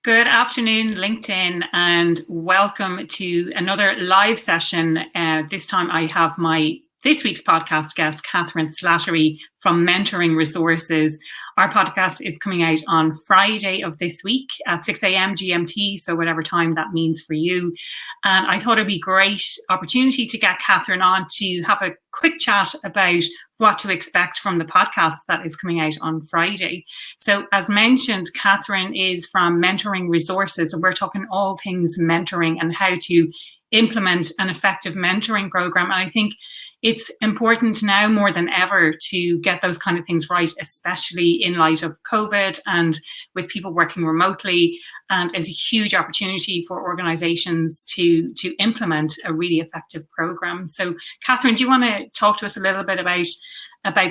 Good afternoon, LinkedIn, and welcome to another live session. This time I have this week's podcast guest, Katharine Slattery from Mentoring Resources. Our podcast is coming out on Friday of this week at 6 a.m. GMT, so whatever time that means for you. And I thought it'd be a great opportunity to get Katharine on to have a quick chat about what to expect from the podcast that is coming out on Friday. So as mentioned, Katharine is from Mentoring Resources, and we're talking all things mentoring and how to implement an effective mentoring program. And I think it's important now more than ever to get those kind of things right, especially in light of COVID and with people working remotely. And it's a huge opportunity for organizations to implement a really effective program. So, Katharine, do you want to talk to us a little bit about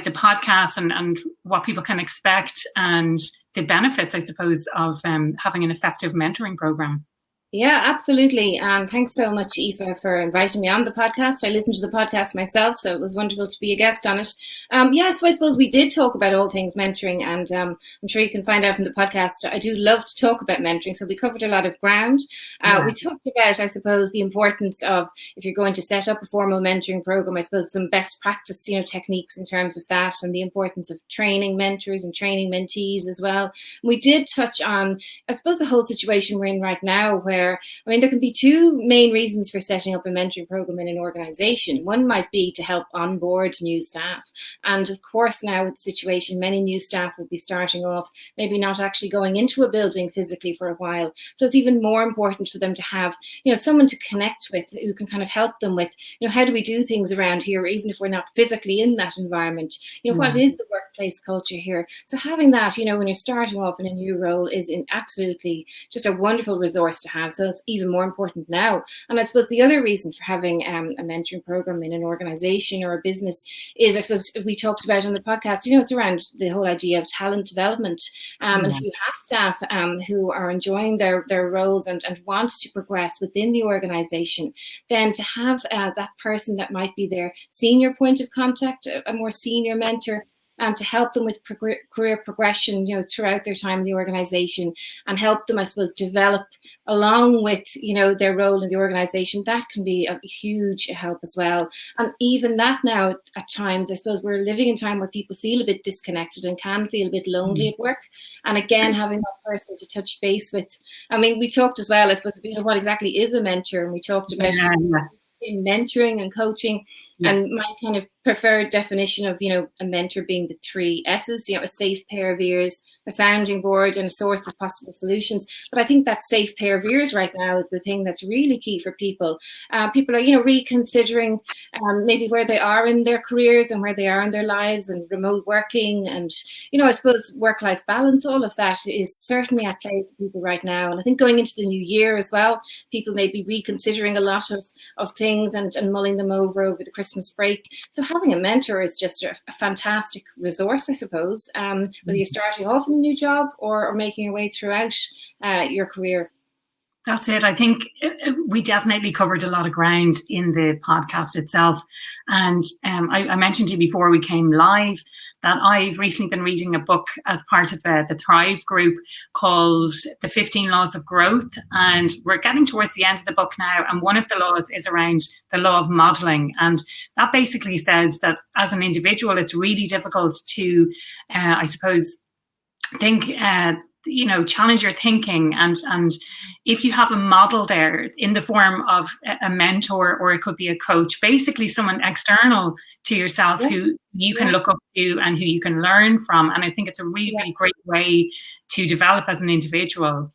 the podcast and what people can expect and the benefits, I suppose, of having an effective mentoring program? Yeah, absolutely. And thanks so much, Aoife, for inviting me on the podcast. I listened to the podcast myself, so it was wonderful to be a guest on it. So I suppose we did talk about all things mentoring, and I'm sure you can find out from the podcast, I do love to talk about mentoring, so we covered a lot of ground. We talked about, I suppose, the importance of, if you're going to set up a formal mentoring program, I suppose some best practice, techniques in terms of that, and the importance of training mentors and training mentees as well. We did touch on, I suppose, the whole situation we're in right now, where there can be two main reasons for setting up a mentoring program in an organization. One might be to help onboard new staff. And of course, now with the situation, many new staff will be starting off, maybe not actually going into a building physically for a while. So it's even more important for them to have, someone to connect with who can kind of help them with, how do we do things around here, even if we're not physically in that environment? What is the workplace culture here? So having that, when you're starting off in a new role is absolutely just a wonderful resource to have. So it's even more important now. And I suppose the other reason for having a mentoring program in an organization or a business is, I suppose, we talked about on the podcast, it's around the whole idea of talent development. And if you have staff who are enjoying their roles and want to progress within the organization, then to have that person that might be their senior point of contact, a more senior mentor, to help them with career progression, throughout their time in the organization, and help them, I suppose, develop along with, their role in the organization. That can be a huge help as well. And even that now, at times, I suppose we're living in a time where people feel a bit disconnected and can feel a bit lonely at work. And again, having that person to touch base with. We talked as well, I suppose, what exactly is a mentor, and we talked about in mentoring and coaching. And my kind of preferred definition of, a mentor being the 3 S's, a safe pair of ears, a sounding board, and a source of possible solutions. But I think that safe pair of ears right now is the thing that's really key for people. People are, reconsidering maybe where they are in their careers and where they are in their lives, and remote working, and, I suppose work-life balance, all of that is certainly at play for people right now. And I think going into the new year as well, people may be reconsidering a lot of things and mulling them over the Christmas break. So having a mentor is just a fantastic resource, I suppose, whether you're starting off in a new job or making your way throughout your career. That's it. I think we definitely covered a lot of ground in the podcast itself. And I mentioned to you before we came live that I've recently been reading a book as part of the Thrive group called The 15 Laws of Growth. And we're getting towards the end of the book now. And one of the laws is around the law of modeling. And that basically says that as an individual, it's really difficult to, I suppose, think, challenge your thinking. And if you have a model there in the form of a mentor, or it could be a coach, basically someone external to yourself who you can look up to and who you can learn from. And I think it's a really, really great way to develop as an individual.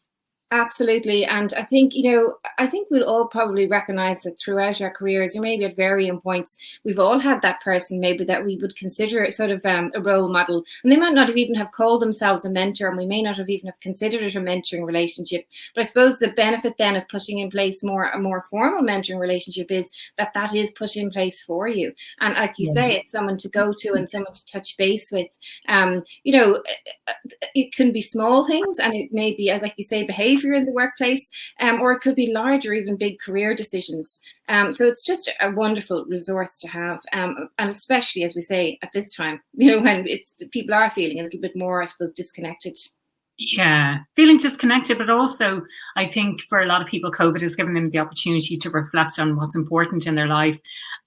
Absolutely. And I think, we'll all probably recognize that throughout our careers, or maybe at varying points, we've all had that person maybe that we would consider sort of a role model. And they might not have even have called themselves a mentor, and we may not have even have considered it a mentoring relationship. But I suppose the benefit then of putting in place a more formal mentoring relationship is that is put in place for you. And like you say, it's someone to go to and someone to touch base with. It can be small things, and it may be, like you say, behavior in the workplace, or it could be large or even big career decisions. So it's just a wonderful resource to have, and especially, as we say, at this time, when people are feeling a little bit more, I suppose, disconnected. Yeah, feeling disconnected, but also I think for a lot of people, COVID has given them the opportunity to reflect on what's important in their life.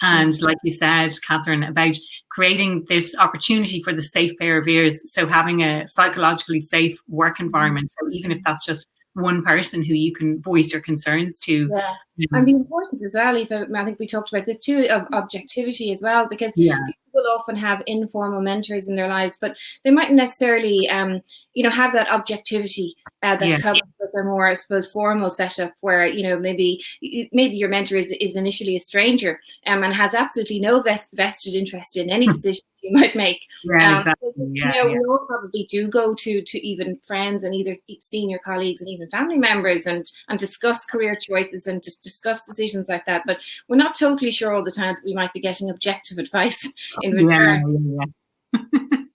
And like you said, Catherine, about creating this opportunity for the safe pair of ears. So having a psychologically safe work environment. So even if that's just one person who you can voice your concerns to. Yeah. And the importance as well, Aoife, I think we talked about this too, of objectivity as well, because Yeah. people often have informal mentors in their lives, but they mightn't necessarily, have that objectivity that comes with a more, I suppose, formal setup where, maybe your mentor is initially a stranger and has absolutely no vested interest in any decision you might make. Yeah, exactly. We all probably do go to even friends and either senior colleagues and even family members and discuss career choices and just discuss decisions like that. But we're not totally sure all the time that we might be getting objective advice in return.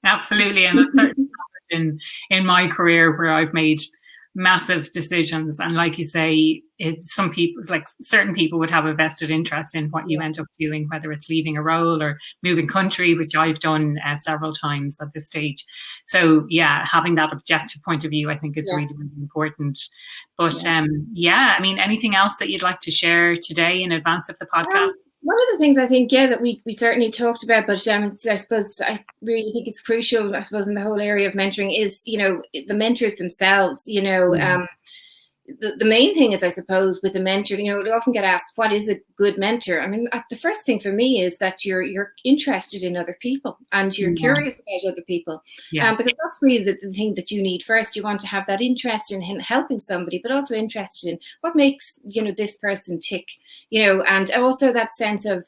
Absolutely. And that's certainly happened in my career where I've made massive decisions. And like you say, some people, like certain people would have a vested interest in what you end up doing, whether it's leaving a role or moving country, which I've done several times at this stage. So yeah, having that objective point of view, I think is really, really important. But I mean, anything else that you'd like to share today in advance of the podcast? One of the things I think, that we certainly talked about, but I suppose I really think it's crucial, I suppose, in the whole area of mentoring is, the mentors themselves, the main thing is, I suppose, with a mentor, we often get asked, what is a good mentor? I mean, the first thing for me is that you're interested in other people and you're curious about other people. Because that's really the thing that you need first. You want to have that interest in helping somebody, but also interested in what makes, this person tick, and also that sense of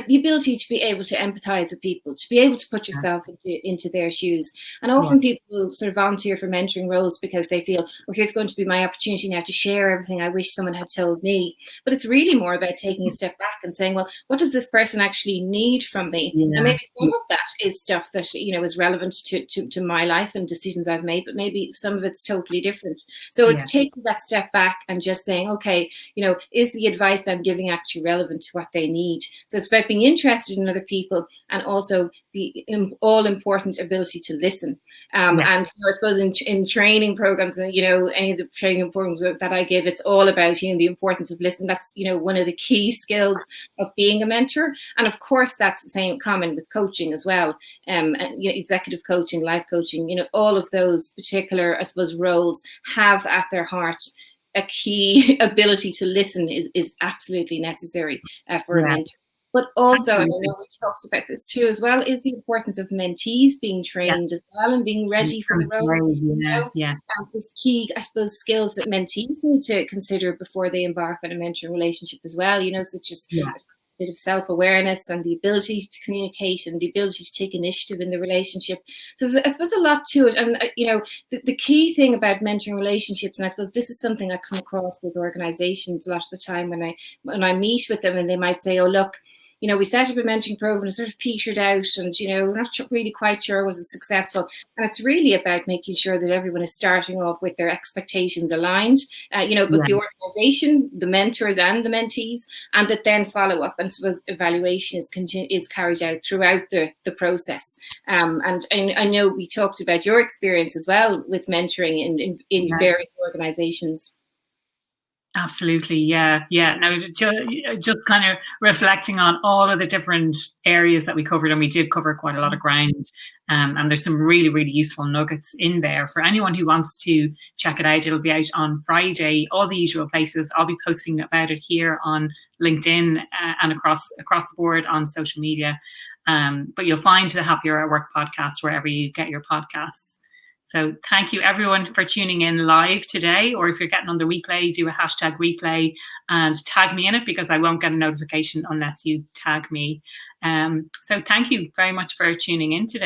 the ability to be able to empathize with people, to be able to put yourself into their shoes. And often people sort of volunteer for mentoring roles because they feel, well, here's going to be my opportunity now to share everything I wish someone had told me. But it's really more about taking a step back and saying, well, what does this person actually need from me? And maybe some of that is stuff that, is relevant to my life and decisions I've made, but maybe some of it's totally different. So it's taking that step back and just saying, okay, is the advice I'm giving actually relevant to what they need? So it's about being interested in other people and also the all-important ability to listen. And I suppose in training programs and, any of the training programs that I give, it's all about, the importance of listening. That's, one of the key skills of being a mentor. And of course, that's the same common with coaching as well. And, executive coaching, life coaching, all of those particular, I suppose, roles have at their heart a key ability to listen is absolutely necessary for a mentor. But also, and I know we talked about this too as well, is the importance of mentees being trained as well and being ready for the role. This key, I suppose, skills that mentees need to consider before they embark on a mentoring relationship as well, such as a bit of self-awareness and the ability to communicate and the ability to take initiative in the relationship. So there's, I suppose, a lot to it. And, the key thing about mentoring relationships, and I suppose this is something I come across with organizations a lot of the time when I meet with them and they might say, oh, look, we set up a mentoring program and sort of petered out and, we're not really quite sure was it successful. And it's really about making sure that everyone is starting off with their expectations aligned, but the organization, the mentors and the mentees, and that then follow up and suppose evaluation is carried out throughout the process. And I know we talked about your experience as well with mentoring in various organizations. Absolutely. Yeah. No, just kind of reflecting on all of the different areas that we covered, and we did cover quite a lot of ground. And there's some really, really useful nuggets in there for anyone who wants to check it out. It'll be out on Friday, all the usual places. I'll be posting about it here on LinkedIn and across the board on social media. But you'll find the Happier at Work podcast wherever you get your podcasts. So thank you everyone for tuning in live today, or if you're getting on the replay, do a hashtag replay and tag me in it because I won't get a notification unless you tag me. So thank you very much for tuning in today.